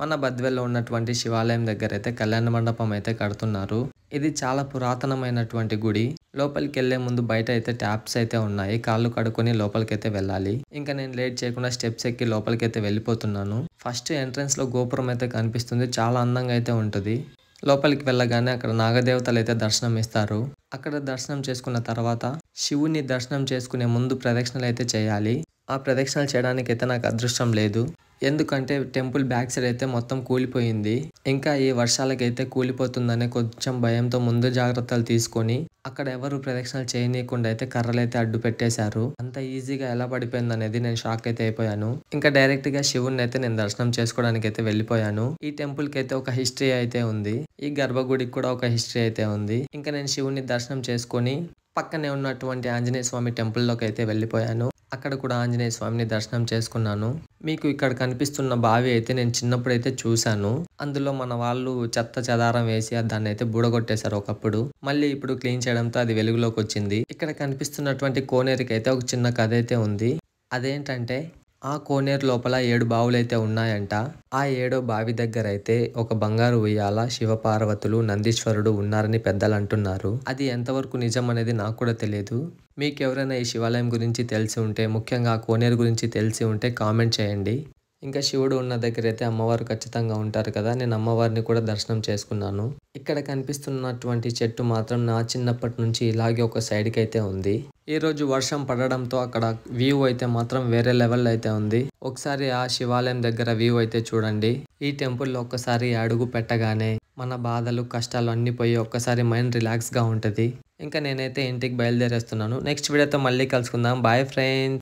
మన బద్వేల్లో ఉన్నటువంటి శివాలయం దగ్గర అయితే కళ్యాణ మండపం అయితే కడుతున్నారు. ఇది చాలా పురాతనమైనటువంటి గుడి. లోపలికి వెళ్లే ముందు బయట అయితే ట్యాప్స్ అయితే ఉన్నాయి. కాళ్ళు కడుక్కొని లోపలికైతే వెళ్ళాలి. ఇంకా నేను లేట్ చేయకుండా స్టెప్స్ ఎక్కి లోపలికైతే వెళ్ళిపోతున్నాను. ఫస్ట్ ఎంట్రన్స్ లో గోపురం అయితే కనిపిస్తుంది. చాలా అందంగా అయితే ఉంటుంది. లోపలికి వెళ్ళగానే అక్కడ నాగదేవతలు అయితే దర్శనం ఇస్తారు. అక్కడ దర్శనం చేసుకున్న తర్వాత శివుని దర్శనం చేసుకునే ముందు ప్రదక్షిణలు అయితే చేయాలి. ఆ ప్రదక్షిణలు చేయడానికి అయితే నాకు అదృష్టం లేదు. ఎందుకంటే టెంపుల్ బ్యాక్ సైడ్ అయితే మొత్తం కూలిపోయింది. ఇంకా ఈ వర్షాలకైతే కూలిపోతుందనే కొంచెం భయంతో ముందు జాగ్రత్తలు తీసుకొని అక్కడ ఎవరు ప్రదక్షిణలు చేయనీయకుండా అయితే కర్రలైతే అడ్డు పెట్టేశారు. అంత ఈజీగా ఎలా పడిపోయింది అనేది నేను షాక్ అయితే అయిపోయాను. ఇంకా డైరెక్ట్ గా శివుని అయితే నేను దర్శనం చేసుకోవడానికి అయితే వెళ్ళిపోయాను. ఈ టెంపుల్ కి అయితే ఒక హిస్టరీ అయితే ఉంది. ఈ గర్భగుడికి కూడా ఒక హిస్టరీ అయితే ఉంది. ఇంకా నేను శివుని దర్శనం చేసుకొని పక్కనే ఉన్నటువంటి ఆంజనేయ స్వామి టెంపుల్ లోకి అయితే వెళ్ళిపోయాను. అక్కడ కూడా ఆంజనేయ స్వామిని దర్శనం చేసుకున్నాను. మీకు ఇక్కడ కనిపిస్తున్న బావి అయితే నేను చిన్నప్పుడు అయితే చూశాను. అందులో మన వాళ్ళు చెత్త చెదారం వేసి దాన్ని అయితే బూడగొట్టేశారు ఒకప్పుడు. మళ్ళీ ఇప్పుడు క్లీన్ చేయడంతో అది వెలుగులోకి వచ్చింది. ఇక్కడ కనిపిస్తున్నటువంటి కోనేరుకి అయితే ఒక చిన్న కథ అయితే ఉంది. అదేంటంటే ఆ కోనేరు లోపల 7 బావులైతే ఉన్నాయంట. ఆ 7వ బావి దగ్గర అయితే ఒక బంగారు ఉయ్యాల, శివపార్వతులు, నందీశ్వరుడు ఉన్నారని పెద్దలు అంటున్నారు. అది ఎంతవరకు నిజం అనేది నాకు కూడా తెలియదు. మీకు ఎవరైనా ఈ శివాలయం గురించి తెలిసి ఉంటే, ముఖ్యంగా ఆ కోనేరు గురించి తెలిసి ఉంటే కామెంట్ చేయండి. ఇంకా శివుడు ఉన్న దగ్గర అయితే అమ్మవారు ఖచ్చితంగా ఉంటారు కదా. నేను అమ్మవారిని కూడా దర్శనం చేసుకున్నాను. ఇక్కడ కనిపిస్తున్నటువంటి చెట్టు మాత్రం నా చిన్నప్పటి నుంచి ఇలాగే ఒక సైడ్కి అయితే ఉంది. ఈ రోజు వర్షం పడడంతో అక్కడ వ్యూ అయితే మాత్రం వేరే లెవెల్ అయితే ఉంది. ఒకసారి ఆ శివాలయం దగ్గర వ్యూ అయితే చూడండి. ఈ టెంపుల్లో ఒక్కసారి అడుగు పెట్టగానే మన బాధలు కష్టాలు అన్ని పోయి ఒక్కసారి మైండ్ రిలాక్స్ గా ఉంటది. ఇంకా నేనైతే ఇంటికి బయలుదేరేస్తున్నాను. నెక్స్ట్ వీడియోతో మళ్ళీ కలుసుకుందాం. Bye friends.